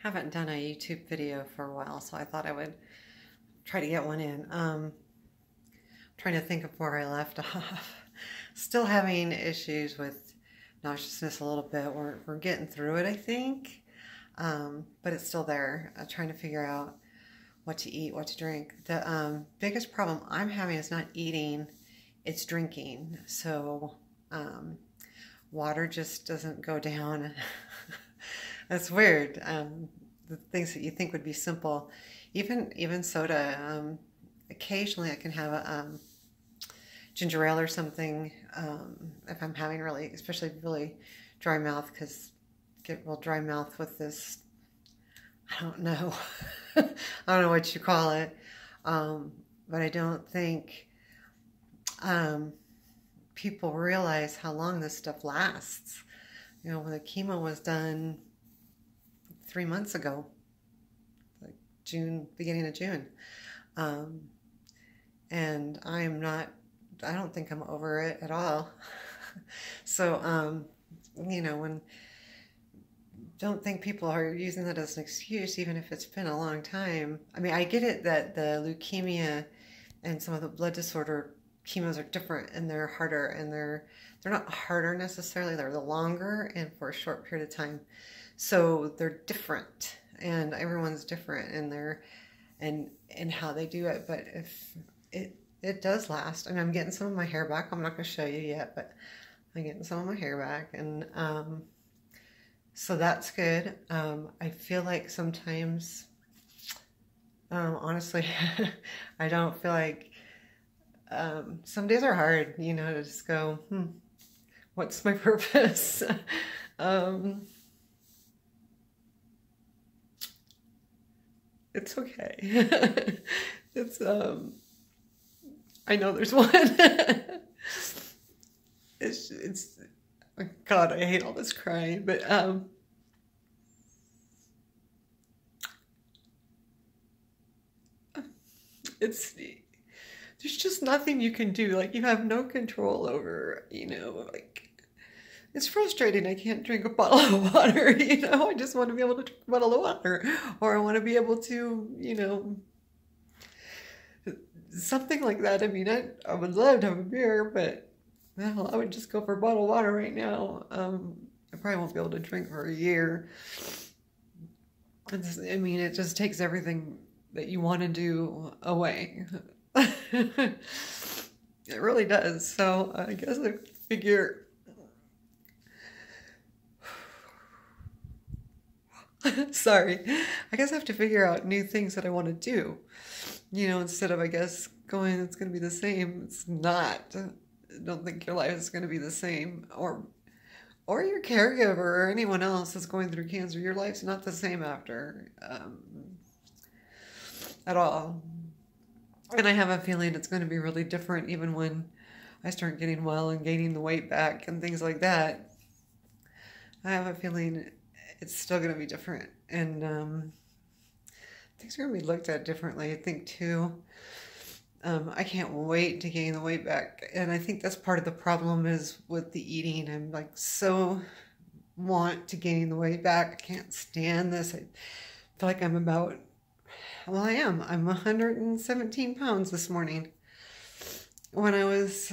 Haven't done a YouTube video for a while, so I thought I would try to get one in. Trying to think of where I left off. Still having issues with nauseousness a little bit. We're getting through it, I think, but it's still there. Trying to figure out what to eat, what to drink. The biggest problem I'm having is not eating, it's drinking. So water just doesn't go down. That's weird. The things that you think would be simple, even soda. Occasionally, I can have a ginger ale or something if I'm having especially really dry mouth, because get real dry mouth with this. I don't know. I don't know what you call it, but I don't think people realize how long this stuff lasts. You know, when the chemo was done 3 months ago, like June, beginning of June. And I don't think I'm over it at all. So, you know, don't think people are using that as an excuse, even if it's been a long time. I mean, I get it that the leukemia and some of the blood disorder chemos are different and they're harder, and they're not harder necessarily, they're the longer and for a short period of time. So they're different, and everyone's different in and how they do it. But if it does last. I mean, I'm getting some of my hair back. I'm not going to show you yet, but I'm getting some of my hair back, and so that's good. I feel like sometimes, honestly, I don't feel like some days are hard, you know, to just go, what's my purpose? It's okay. It's I know there's one. it's God, I hate all this crying, but there's just nothing you can do. Like, you have no control over, you know, like, it's frustrating. I can't drink a bottle of water, you know. I just want to be able to drink a bottle of water, or I want to be able to, you know, something like that. I mean, I would love to have a beer, but well, I would just go for a bottle of water right now. I probably won't be able to drink for a year. I mean, it just takes everything that you want to do away. It really does. So I guess I figure, sorry, I guess I have to figure out new things that I want to do. You know, instead of, I guess, going, it's going to be the same. It's not. I don't think your life is going to be the same, or your caregiver or anyone else that's going through cancer. Your life's not the same after, at all. And I have a feeling it's going to be really different even when I start getting well and gaining the weight back and things like that. I have a feeling it's still going to be different, and things are going to be looked at differently, I think, too. I can't wait to gain the weight back, and I think that's part of the problem is with the eating. I'm like so want to gain the weight back. I can't stand this. I feel like I'm about, well, I am. I'm 117 pounds this morning. When I was,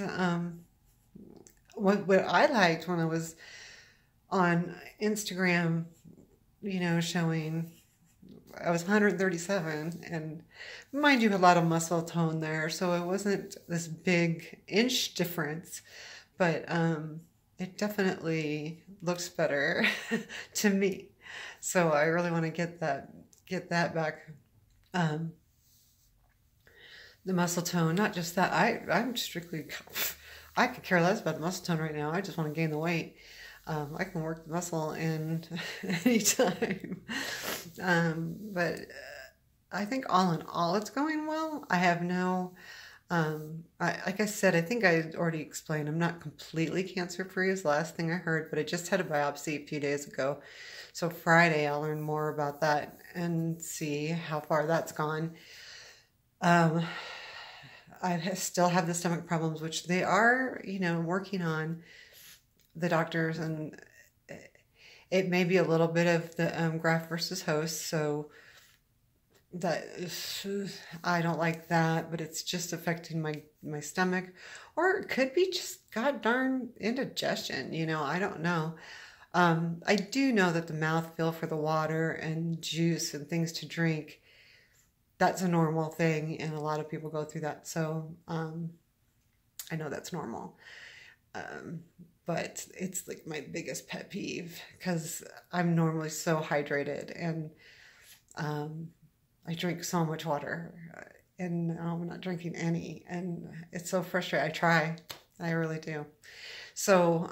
what I liked when I was on Instagram, you know, showing I was 137, and mind you, a lot of muscle tone there, so it wasn't this big inch difference, but it definitely looks better to me. So I really want to get that back. The muscle tone, not just that. I'm strictly, I could care less about the muscle tone right now. I just want to gain the weight. I can work the muscle in anytime. But I think all in all, it's going well. I have no, like I said, I think I already explained, I'm not completely cancer-free is the last thing I heard, but I just had a biopsy a few days ago. So Friday, I'll learn more about that and see how far that's gone. I still have the stomach problems, which they are, you know, working on, the doctors, and It may be a little bit of the graft versus host, so that I don't like that, but it's just affecting my stomach, or it could be just god darn indigestion. I don't know. I do know that the mouthfeel for the water and juice and things to drink, that's a normal thing, and a lot of people go through that. So I know that's normal. But it's like my biggest pet peeve because I'm normally so hydrated, and I drink so much water, and now I'm not drinking any, and it's so frustrating. I really do. So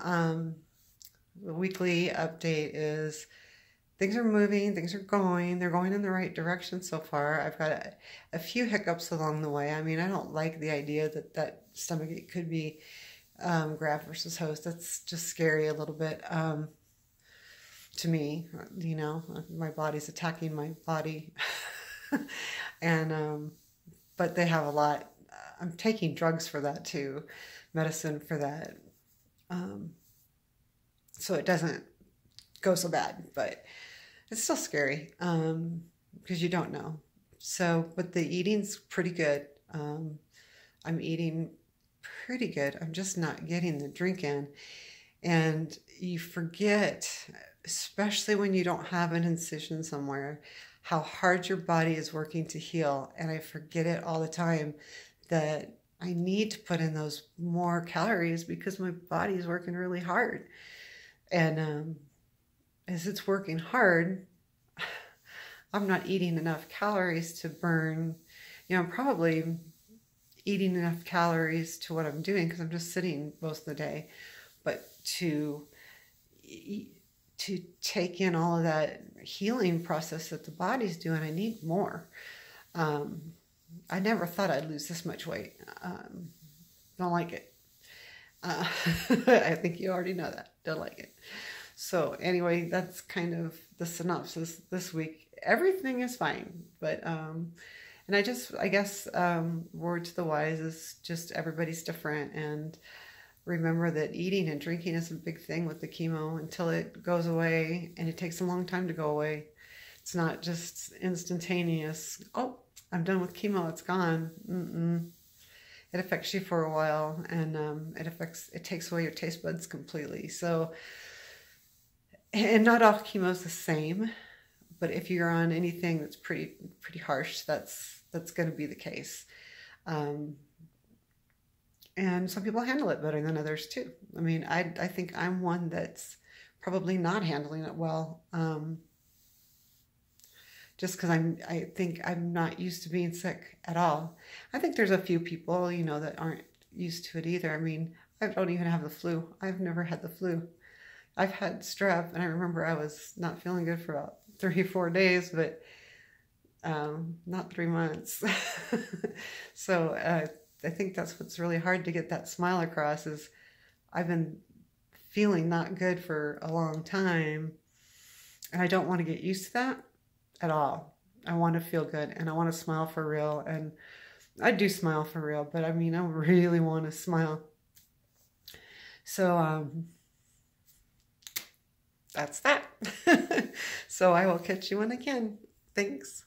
the weekly update is things are moving, things are going, they're going in the right direction so far. I've got a few hiccups along the way. I mean, I don't like the idea that stomachache could be graft versus host. That's just scary a little bit to me. My body's attacking my body. And but they have a lot. I'm taking drugs for that too, medicine for that, so it doesn't go so bad, but it's still scary because you don't know. So, but the eating's pretty good. I'm eating pretty good. I'm just not getting the drink in, and you forget, especially when you don't have an incision somewhere, how hard your body is working to heal. And I forget it all the time that I need to put in those more calories because my body is working really hard. And as it's working hard, I'm not eating enough calories to burn. I'm probably eating enough calories to what I'm doing because I'm just sitting most of the day. But to take in all of that healing process that the body's doing, I need more. I never thought I'd lose this much weight. Don't like it. I think you already know that. Don't like it. So anyway, that's kind of the synopsis this week. Everything is fine, but and I guess word to the wise is just everybody's different, and remember that eating and drinking is a big thing with the chemo until it goes away, and it takes a long time to go away. It's not just instantaneous. Oh, I'm done with chemo, it's gone. It affects you for a while, and it takes away your taste buds completely. So, and not all chemo is the same, but if you're on anything that's pretty harsh, that's going to be the case. And some people handle it better than others too. I mean, I think I'm one that's probably not handling it well. Just because I think I'm not used to being sick at all. I think there's a few people, that aren't used to it either. I mean, I don't even have the flu. I've never had the flu. I've had strep, and I remember I was not feeling good for about 3 or 4 days, but not 3 months. So I think that's what's really hard to get that smile across is I've been feeling not good for a long time, and I don't want to get used to that at all. I want to feel good, and I want to smile for real, and I do smile for real, but I mean, I really want to smile. So that's that. So I will catch you when I can. Thanks.